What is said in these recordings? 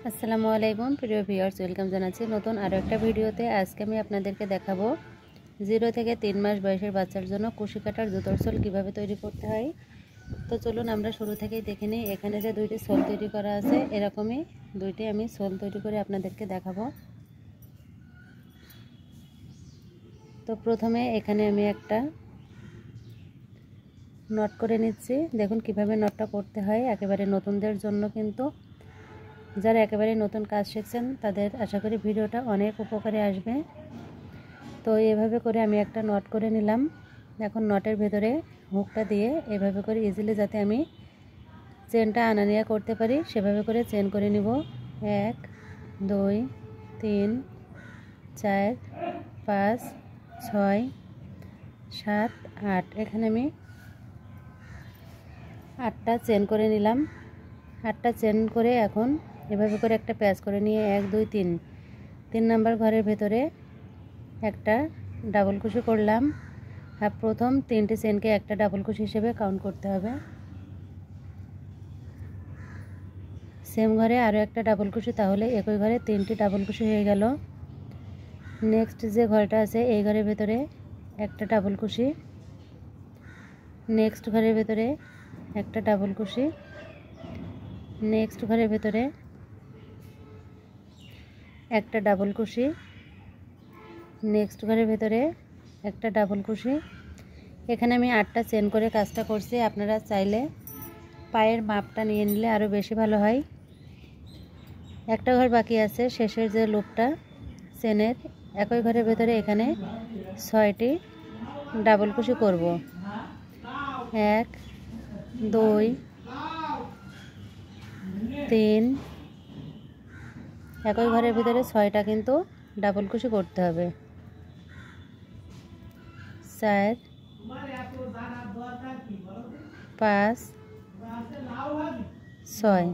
আসসালামু আলাইকুম প্রিয় ভিউয়ার্স, ওয়েলকাম জানাচ্ছি নতুন আরও একটা ভিডিওতে। আজকে আমি আপনাদেরকে দেখাবো 0 থেকে 3 মাস বয়সের বাচ্চার জন্য কুশি কাটার জুতোর সোল কীভাবে তৈরি করতে হয়। তো চলুন আমরা শুরু থেকেই দেখে নিই। এখানে যে দুইটি সোল তৈরি করা আছে, এরকমই দুইটি আমি সোল তৈরি করে আপনাদেরকে দেখাবো। তো প্রথমে এখানে আমি একটা নট করে নিচ্ছি। দেখুন কিভাবে নটটা করতে হয়, একেবারে নতুনদের জন্য কিন্তু। যারা একেবারে নতুন কাজ শিখছেন তাদের আশা করি ভিডিওটা অনেক উপকারে আসবে। তো এভাবে করে আমি একটা নট করে নিলাম। এখন নটের ভেতরে হুকটা দিয়ে এভাবে করে ইজিলি যাতে আমি চেনটা আনা নেওয়া করতে পারি সেভাবে করে চেন করে নিব। 1 2 3 4 5 6 7 8, এখানে আমি 8টা চেন করে নিলাম। 8টা চেন করে এখন এভাবে করে একটা প্যাচ করে নিয়ে 1 2 3 নাম্বার ঘরের ভেতরে একটা ডাবল কুশি করলাম। আর প্রথম 3টে চেনকে একটা ডাবল কুশি হিসেবে কাউন্ট করতে হবে। সেম ঘরে আরও একটা ডাবল কুশি, তাহলে একই ঘরে 3টি ডাবল কুশি হয়ে গেল। নেক্সট যে ঘরটা আছে এই ঘরের ভেতরে একটা ডাবল কুশি, নেক্সট ঘরের ভেতরে একটা ডাবল কুশি, নেক্সট ঘরের ভেতরে একটা ডাবল কুশি, নেক্সট ঘরের ভেতরে একটা ডাবল কুশি। এখানে আমি 8টা চেন করে কাজটা করছি। আপনারা চাইলে পায়ের মাপটা নিয়ে নিলে আরও বেশি ভালো হয়। একটা ঘর বাকি আছে, শেষের যে লুপটা চেনের, একই ঘরের ভেতরে এখানে 6টি ডাবল কুশি করব। 1 2 3, একই ঘরের ভিতরে 6টা কিন্তু ডাবল কুশি করতে হবে। 4 5 6,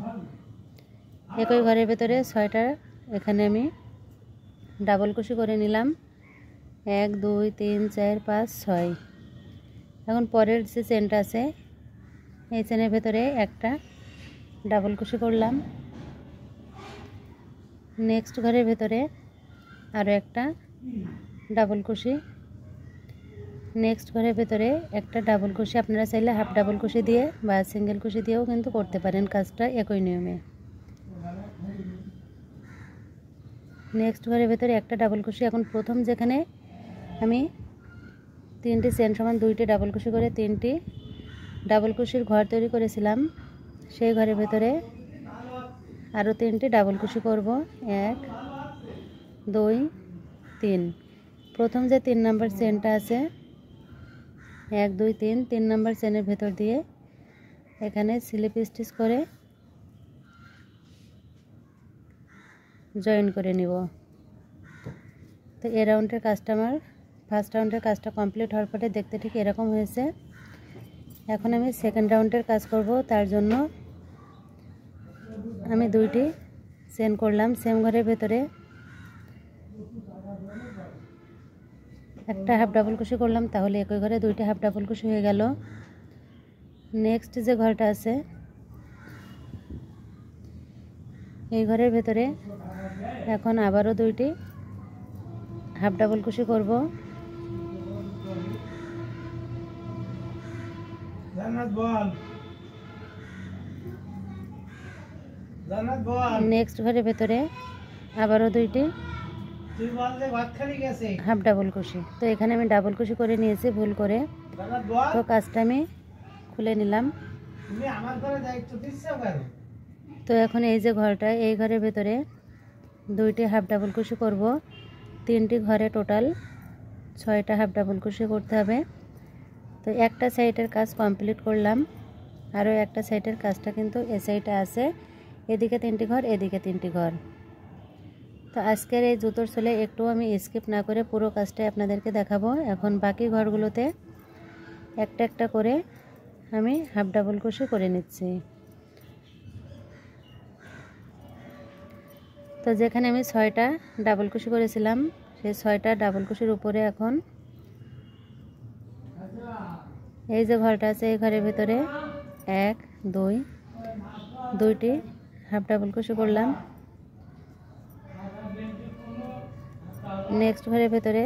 একই ঘরের ভেতরে 6টা এখানে আমি ডাবল কুশি করে নিলাম। 1 2 3 4 5 6। এখন পরের যে চেনটা আছে এই চেনের ভেতরে একটা ডাবল কুশি করলাম। নেক্সট ঘরের ভেতরে আরও একটা ডাবল কুশি, নেক্সট ঘরের ভেতরে একটা ডাবল কুশি। আপনারা চাইলে হাফ ডাবল কুশি দিয়ে বা সিঙ্গেল কুশি দিয়েও কিন্তু করতে পারেন কাজটা একই নিয়মে। নেক্সট ঘরের ভেতরে একটা ডাবল কুশি। এখন প্রথম যেখানে আমি 3টি চেন সমান 2টি ডাবল কুশি করে 3টি ডাবল কুশির ঘর তৈরি করেছিলাম, সেই ঘরের ভেতরে আরও 3টি ডাবল কুশি করব। 1 2 3, প্রথম যে 3 নাম্বার চেনটা আছে 1 2 3 নাম্বার চেনের ভেতর দিয়ে এখানে স্লিপ স্টিচ করে জয়েন করে নিব। তো এই রাউন্ডের কাজটা আমার ফার্স্ট রাউন্ডের কাজটা কমপ্লিট হওয়ার পরে দেখতে ঠিক এরকম হয়েছে। এখন আমি সেকেন্ড রাউন্ডের কাজ করব। তার জন্য আমি 2টি চেন করলাম। সেম ঘরের ভেতরে একটা হাফ ডাবল কুশি করলাম, তাহলে একই ঘরে 2টি হাফ ডাবল কুশি হয়ে গেল। নেক্সট যে ঘরটা আছে এই ঘরের ভেতরে এখন আবারও 2টি হাফ ডাবল কুশি করব। নেক্সট ঘরের ভেতরে আবারও 2টি হাফ ডাবল কুশি। তো এখানে আমি ডাবল কুশি করে নিয়েছি ভুল করে, তো কাজটা আমি খুলে নিলাম। তো এখন এই যে ঘরটা এই ঘরের ভেতরে 2টি হাফ ডাবল কুশি করব। 3টি ঘরে টোটাল 6টা হাফ ডাবল কুশি করতে হবে। তো একটা সাইডের কাজ কমপ্লিট করলাম, আরও একটা সাইডের কাজটা কিন্তু এ সাইডে আছে। এদিকে 3টি ঘর, এদিকে 3টি ঘর। তো আজকের এই জুতোর সোলে একটু আমি স্কিপ না করে পুরো কাজটাই আপনাদেরকে দেখাবো। এখন বাকি ঘরগুলোতে একটা একটা করে আমি হাফ ডাবল কুশি করে নিচ্ছি। তো যেখানে আমি 6টা ডাবল কুশি করেছিলাম সেই 6টা ডাবল কুশির উপরে এখন এই যে ঘরটা আছে এই ঘরের ভিতরে 1 2 2টি হাফ ডাবল কুশি করলাম। নেক্সট ঘরের ভেতরে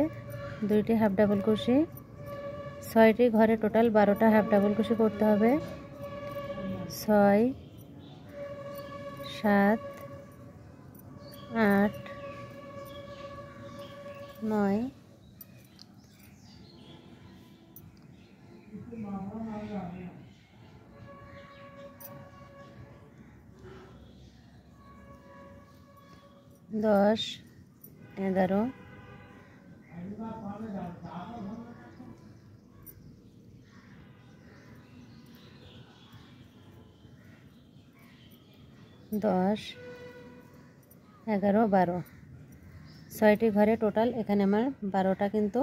2টি হাফ ডাবল কুশি, 6টি ঘরে টোটাল 12টা হাফ ডাবল কুশি করতে হবে। 6 7 8 9 10 11 10 11 12 6টি ঘরে টোটাল এখানে আমার 12টা কিন্তু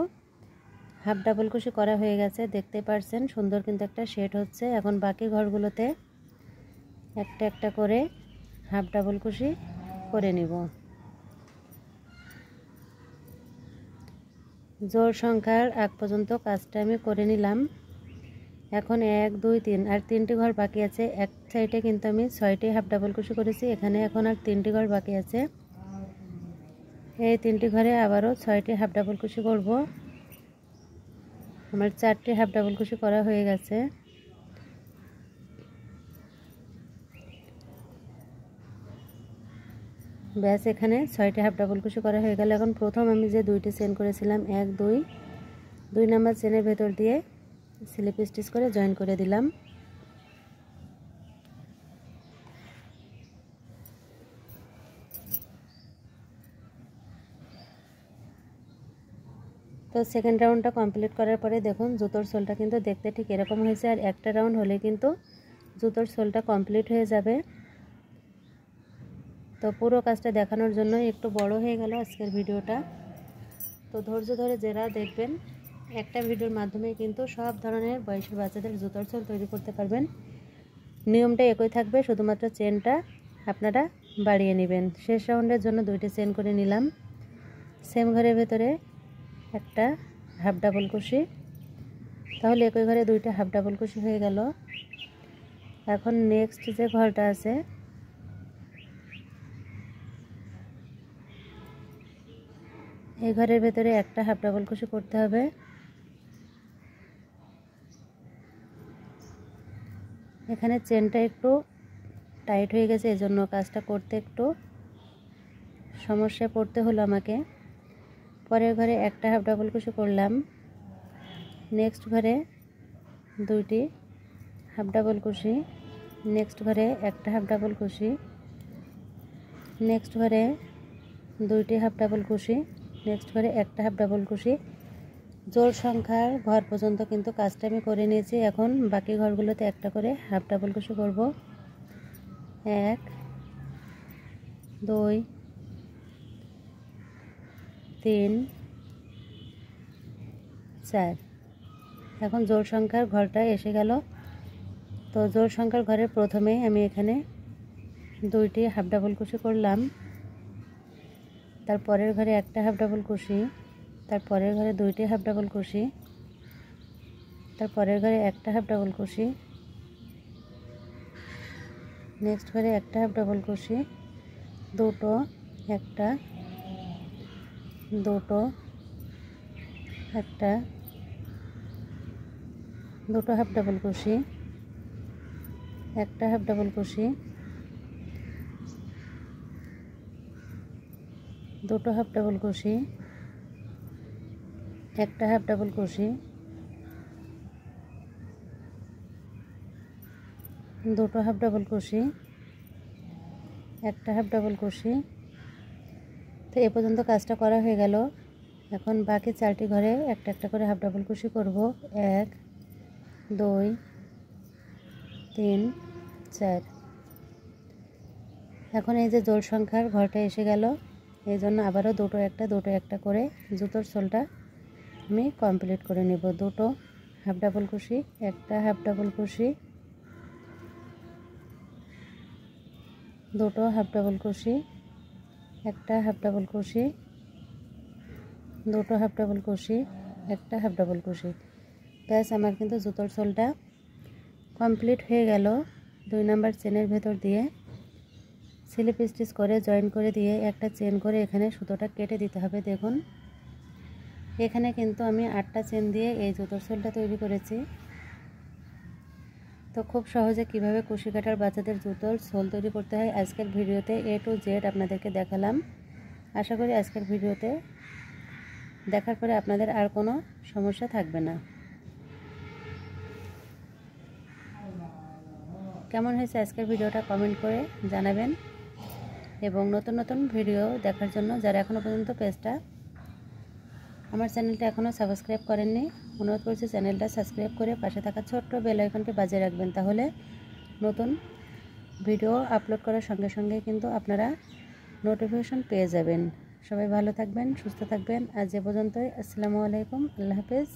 হাফ ডাবল কুশি করা হয়ে গেছে। দেখতে পাচ্ছেন সুন্দর কিন্তু একটা শেড হচ্ছে। এখন বাকি ঘরগুলোতে একটা একটা করে হাফ ডাবল কুশি করে নিব। জোড় সংখ্যার আগ পর্যন্ত কাজটা আমি করে নিলাম। এখন 1 2 3 আর 3টি ঘর বাকি আছে। এক সাইডে কিন্তু আমি 6টি হাফ ডাবল কুশি করেছি, এখানে এখন আর 3টি ঘর বাকি আছে। এই 3টি ঘরে আবারও 6টি হাফ ডাবল কুশি করব। আমার 4টি হাফ ডাবল কুশি করা হয়ে গেছে। ব্যাস এখানে 6টি হাফ ডাবল কুশি করা হয়ে গেল। এখন প্রথম আমি যে 2টি চেন করেছিলাম 1 2 নাম্বার চেনের ভেতর দিয়ে স্লিপ স্টিচ করে জয়েন করে দিলাম। তো সেকেন্ড রাউন্ডটা কমপ্লিট করার পরে দেখুন জুতোর সোলটা কিন্তু দেখতে ঠিক এরকম হয়েছে। আর একটা রাউন্ড হলে কিন্তু জুতোর সোলটা কমপ্লিট হয়ে যাবে। তো পুরো কাজটা দেখানোর জন্য একটু বড় হয়ে গেল আজকের ভিডিওটা। তো ধৈর্য ধরে যারা দেখবেন একটা ভিডিওর মাধ্যমে কিন্তু সব ধরনের বয়সের বাচ্চাদের জুতোর সোল তৈরি করতে পারবেন। নিয়মটা একই থাকবে, শুধুমাত্র চেনটা আপনারা বাড়িয়ে নেবেন। শেষ রাউন্ডের জন্য 2টি চেন করে নিলাম। সেম ঘরের ভেতরে একটা হাফ ডাবল কুশি, তাহলে একই ঘরে 2টা হাফ ডাবল কুশি হয়ে গেল। এখন নেক্সট যে ঘরটা আছে এই ঘরের ভেতরে একটা হাফ ডাবল কুশি করতে হবে। এখানে চেনটা একটু টাইট হয়ে গেছে, এজন্য কাজটা করতে একটু সমস্যায় পড়তে হলো আমাকে। পরের ঘরে একটা হাফ ডাবল কুশি করলাম। নেক্সট ঘরে 2টি হাফ ডাবল কুশি, নেক্সট ঘরে একটা হাফ ডাবল কুশি, নেক্সট ঘরে 2টি হাফ ডাবল কুশি, নেক্সট ঘরে একটা হাফ ডাবল কুশি। জোড় সংখ্যার ঘর পর্যন্ত কিন্তু কাজটা আমি করে নিয়েছি। এখন বাকি ঘরগুলোতে একটা করে হাফ ডাবল কুশি করব। 1 2 3 4। এখন জোড় সংখ্যার ঘরটা এসে গেল। তো জোড় সংখ্যার ঘরের প্রথমে আমি এখানে 2টি হাফ ডাবল কুশি করলাম। তারপরের ঘরে একটা হাফ ডাবল কুশি, তারপরের ঘরে 2টি হাফ ডাবল কুশি, তারপরের ঘরে একটা হাফ ডাবল কুশি, নেক্সট ঘরে একটা হাফ ডাবল কুশি, দুটো, একটা, দুটো, একটা, দুটো হাফ ডাবল কুশি, একটা হাফ ডাবল কুশি, দুটো হাফ ডাবল কুশি, একটা হাফ ডাবল কুশি, দুটো হাফ ডাবল কুশি, একটা হাফ ডাবল কুশি। তো এ পর্যন্ত কাজটা করা হয়ে গেল। এখন বাকি 4টি ঘরে একটা একটা করে হাফ ডাবল কুশি করব। 1 2 3 4। এখন এই যে জোড় সংখ্যার ঘরটা এসে গেল, এই জন্য আবারও দুটো একটা করে জুতোর সোলটা আমি কমপ্লিট করে নেব। দুটো হাফ ডাবল কুশি, একটা হাফ ডাবল কুশি, দুটো হাফ ডাবল কুশি, একটা হাফ ডাবল কুশি, দুটো হাফ ডাবল কুশি, একটা হাফ ডাবল কুশি। ব্যাস আমার কিন্তু জুতোর সোলটা কমপ্লিট হয়ে গেল। 2 নাম্বার চেনের ভেতর দিয়ে স্লিপ স্টিচ করে জয়েন করে দিয়ে একটা চেন করে এখানে সুতোটা কেটে দিতে হবে। দেখুন এখানে কিন্তু আমি 8টা চেন দিয়ে এই জুতোর সোলটা তৈরি করেছি। তো খুব সহজে কিভাবে কুশি কাটার বাচ্চাদের জুতোর সোল তৈরি করতে হয় আজকের ভিডিওতে A to Z আপনাদেরকে দেখালাম। আশা করি আজকের ভিডিওতে দেখার পরে আপনাদের আর কোনো সমস্যা থাকবে না। কেমন হয়েছে আজকের ভিডিওটা কমেন্ট করে জানাবেন, এবং নতুন নতুন ভিডিও দেখার জন্য যারা এখনও পর্যন্ত আমার চ্যানেলটা এখনও সাবস্ক্রাইব করেননি, অনুরোধ করছি চ্যানেলটা সাবস্ক্রাইব করে পাশে থাকা ছোট্ট বেল আইকনটি বাজিয়ে রাখবেন। তাহলে নতুন ভিডিও আপলোড করার সঙ্গে সঙ্গে কিন্তু আপনারা নোটিফিকেশন পেয়ে যাবেন। সবাই ভালো থাকবেন, সুস্থ থাকবেন। আজ এ পর্যন্তই। আসসালামু আলাইকুম, আল্লাহ হাফেজ।